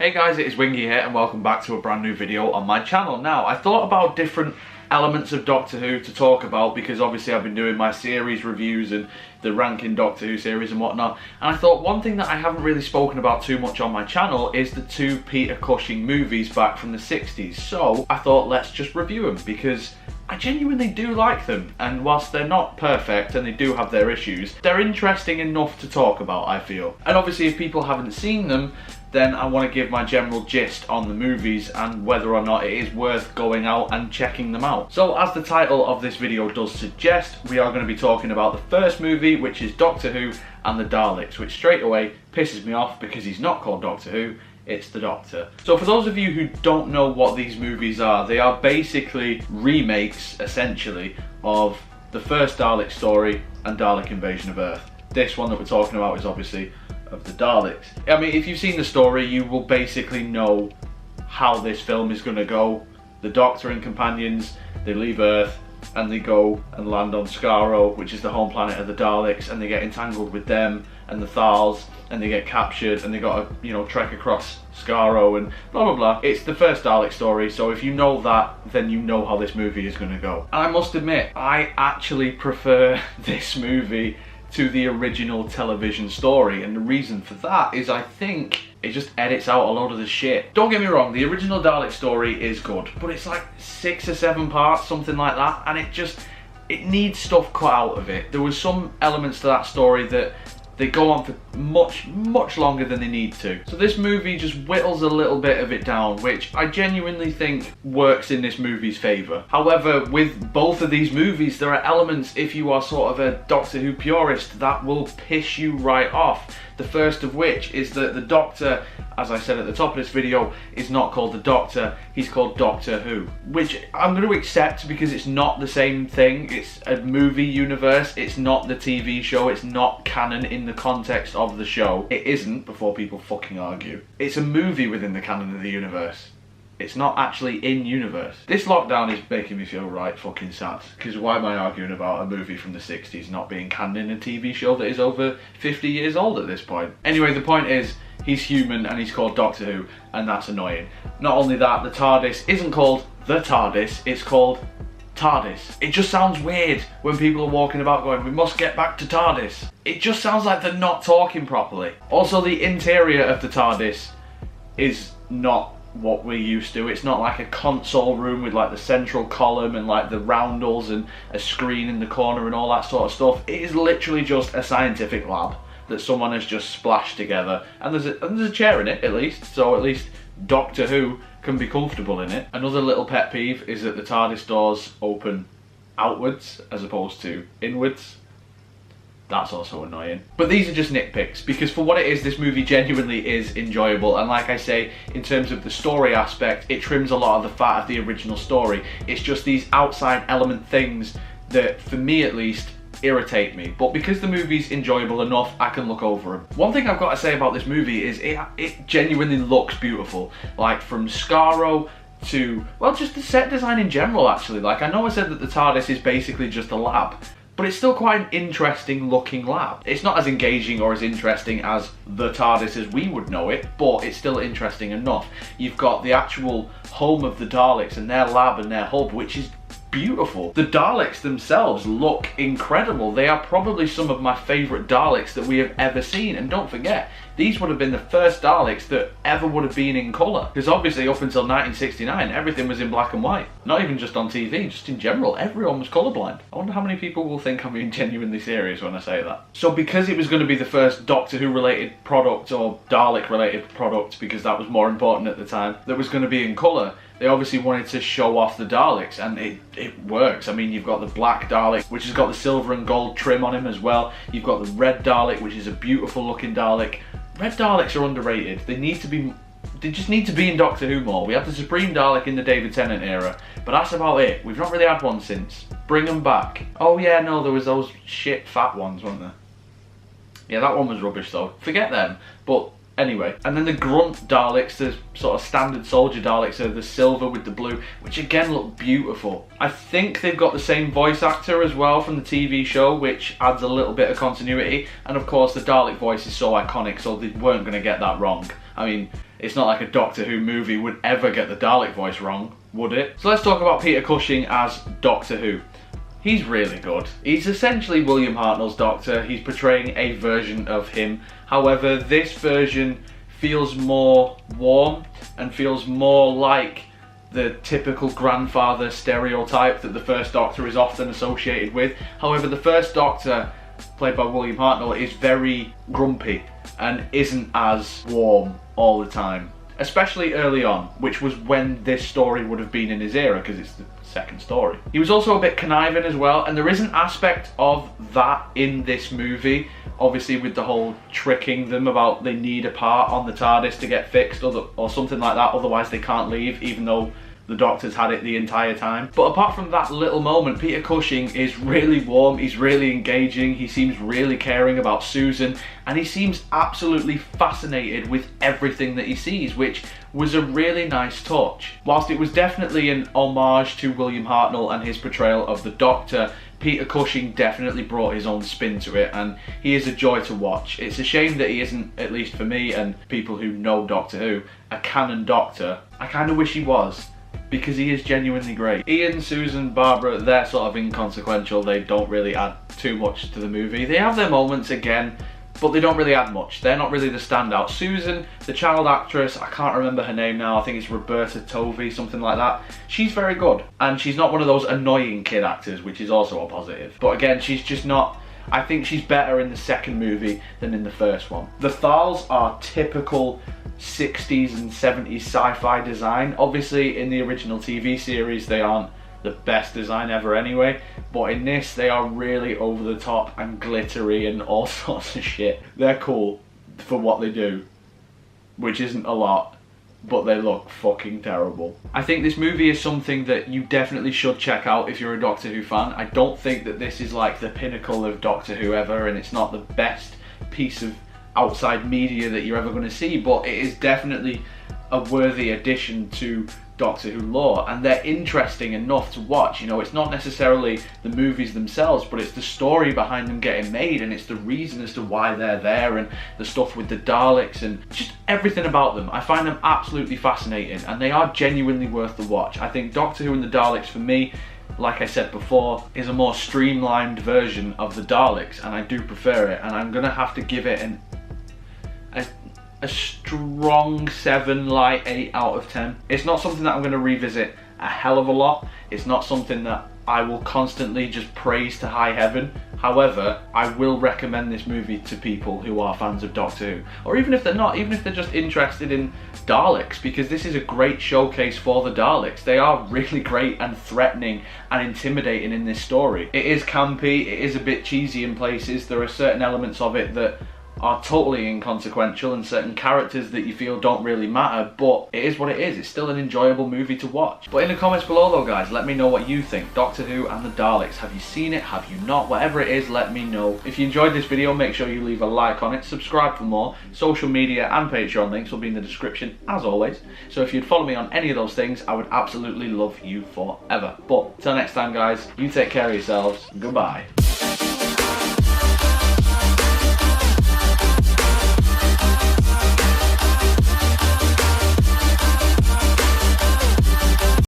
Hey guys, it is Wingy here and welcome back to a brand new video on my channel. Now, I thought about different elements of Doctor Who to talk about because obviously I've been doing my series reviews and the ranking Doctor Who series and whatnot, and I thought one thing that I haven't really spoken about too much on my channel is the two Peter Cushing movies back from the 60s. So I thought let's just review them because I genuinely do like them, and whilst they're not perfect and they do have their issues, they're interesting enough to talk about, I feel. And obviously if people haven't seen them, then I want to give my general gist on the movies and whether or not it is worth going out and checking them out. So as the title of this video does suggest, we are going to be talking about the first movie, which is Doctor Who and the Daleks, which straight away pisses me off because he's not called Doctor Who, it's the Doctor. So for those of you who don't know what these movies are, they are basically remakes, essentially, of the first Dalek story and Dalek Invasion of Earth. This one that we're talking about is obviously of the Daleks. I mean, if you've seen the story, you will basically know how this film is going to go. The Doctor and companions, they leave Earth and they go and land on Skaro, which is the home planet of the Daleks, and they get entangled with them and the Thals, and they get captured and they got to, you know, trek across Skaro and blah blah blah. It's the first Dalek story, so if you know that, then you know how this movie is going to go. And I must admit, I actually prefer this movie to the original television story, and the reason for that is I think it just edits out a load of the shit. Don't get me wrong, the original Dalek story is good, but it's like 6 or 7 parts, something like that, and it needs stuff cut out of it. There was some elements to that story that they go on for much longer than they need to. So this movie just whittles a little bit of it down, which I genuinely think works in this movie's favour. However, with both of these movies, there are elements, if you are sort of a Doctor Who purist, that will piss you right off. The first of which is that the Doctor, as I said at the top of this video, is not called the Doctor, he's called Doctor Who. Which I'm going to accept because it's not the same thing. It's a movie universe, it's not the TV show, it's not canon in the context of the show. It isn't, before people fucking argue. It's a movie within the canon of the universe. It's not actually in universe. This lockdown is making me feel right fucking sad, because why am I arguing about a movie from the 60s not being canon in a TV show that is over 50 years old at this point? Anyway, the point is, he's human and he's called Doctor Who, and that's annoying. Not only that, the TARDIS isn't called the TARDIS, it's called Tardis. It just sounds weird when people are walking about going, we must get back to Tardis. It just sounds like they're not talking properly. Also, the interior of the TARDIS is not what we're used to. It's not like a console room with like the central column and like the roundels and a screen in the corner and all that sort of stuff. It is literally just a scientific lab that someone has just splashed together, and there's a chair in it at least, so at least Doctor Who can be comfortable in it. Another little pet peeve is that the TARDIS doors open outwards as opposed to inwards. That's also annoying. But these are just nitpicks, because for what it is, this movie genuinely is enjoyable, and like I say, in terms of the story aspect, it trims a lot of the fat of the original story. It's just these outside element things that, for me at least, irritate me. But because the movie's enjoyable enough, I can look over them. One thing I've got to say about this movie is it genuinely looks beautiful. Like, from Skaro to, well, just the set design in general, actually. Like, I know I said that the TARDIS is basically just a lab, but it's still quite an interesting looking lab. It's not as engaging or as interesting as the TARDIS as we would know it, but it's still interesting enough. You've got the actual home of the Daleks and their lab and their hub, which is beautiful. The Daleks themselves look incredible. They are probably some of my favourite Daleks that we have ever seen, and don't forget, these would have been the first Daleks that ever would have been in colour, because obviously up until 1969 everything was in black and white. Not even just on TV, just in general, everyone was colourblind. I wonder how many people will think I'm being genuinely serious when I say that. So because it was going to be the first Doctor Who related product, or Dalek related product, because that was more important at the time, that was going to be in colour, they obviously wanted to show off the Daleks, and it works. I mean, you've got the black Dalek, which has got the silver and gold trim on him as well. You've got the red Dalek, which is a beautiful looking Dalek. Red Daleks are underrated. They just need to be in Doctor Who more. We had the Supreme Dalek in the David Tennant era, but that's about it. We've not really had one since. Bring them back. Oh yeah, no, there was those shit fat ones, weren't there? Yeah, that one was rubbish though. Forget them. But anyway, and then the grunt Daleks, the sort of standard soldier Daleks, are the silver with the blue, which again look beautiful. I think they've got the same voice actor as well from the TV show, which adds a little bit of continuity, and of course the Dalek voice is so iconic, so they weren't going to get that wrong. I mean, it's not like a Doctor Who movie would ever get the Dalek voice wrong, would it? So let's talk about Peter Cushing as Doctor Who. He's really good. He's essentially William Hartnell's Doctor. He's portraying a version of him. However, this version feels more warm and feels more like the typical grandfather stereotype that the First Doctor is often associated with. However, the First Doctor, played by William Hartnell, is very grumpy and isn't as warm all the time. Especially early on, which was when this story would have been in his era, because it's the second story. He was also a bit conniving as well, and there is an aspect of that in this movie, obviously with the whole tricking them about they need a part on the TARDIS to get fixed or something like that, otherwise they can't leave, even though the Doctor's had it the entire time. But apart from that little moment, Peter Cushing is really warm, he's really engaging, he seems really caring about Susan, and he seems absolutely fascinated with everything that he sees, which was a really nice touch. Whilst it was definitely an homage to William Hartnell and his portrayal of the Doctor, Peter Cushing definitely brought his own spin to it, and he is a joy to watch. It's a shame that he isn't, at least for me and people who know Doctor Who, a canon Doctor. I kind of wish he was, because he is genuinely great. Ian, Susan, Barbara, they're sort of inconsequential. They don't really add too much to the movie. They have their moments again, but they don't really add much. They're not really the standout. Susan, the child actress, I can't remember her name now, I think it's Roberta Tovey, something like that. She's very good, and she's not one of those annoying kid actors, which is also a positive. But again, she's just not, I think she's better in the second movie than in the first one. The Thals are typical 60s and 70s sci-fi design. Obviously in the original TV series they aren't the best design ever anyway, but in this they are really over the top and glittery and all sorts of shit. They're cool for what they do, which isn't a lot, but they look fucking terrible. I think this movie is something that you definitely should check out if you're a Doctor Who fan. I don't think that this is like the pinnacle of Doctor Who ever, and it's not the best piece of outside media that you're ever going to see, but it is definitely a worthy addition to Doctor Who lore, and they're interesting enough to watch. You know, it's not necessarily the movies themselves, but it's the story behind them getting made, and it's the reason as to why they're there, and the stuff with the Daleks, and just everything about them. I find them absolutely fascinating, and they are genuinely worth the watch. I think Doctor Who and the Daleks, for me, like I said before, is a more streamlined version of the Daleks, and I do prefer it, and I'm gonna have to give it a strong 7, light 8 out of 10. It's not something that I'm going to revisit a hell of a lot. It's not something that I will constantly just praise to high heaven. However, I will recommend this movie to people who are fans of Doctor Who, or even if they're not, even if they're just interested in Daleks, because this is a great showcase for the Daleks. They are really great and threatening and intimidating in this story. It is campy, it is a bit cheesy in places. There are certain elements of it that are totally inconsequential, and certain characters that you feel don't really matter, but it is what it is. It's still an enjoyable movie to watch. But in the comments below though guys, let me know what you think. Doctor Who and the Daleks, have you seen it, have you not? Whatever it is, let me know. If you enjoyed this video, make sure you leave a like on it, subscribe for more. Social media and Patreon links will be in the description as always, so if you'd follow me on any of those things, I would absolutely love you forever. But till next time guys, you take care of yourselves. Goodbye.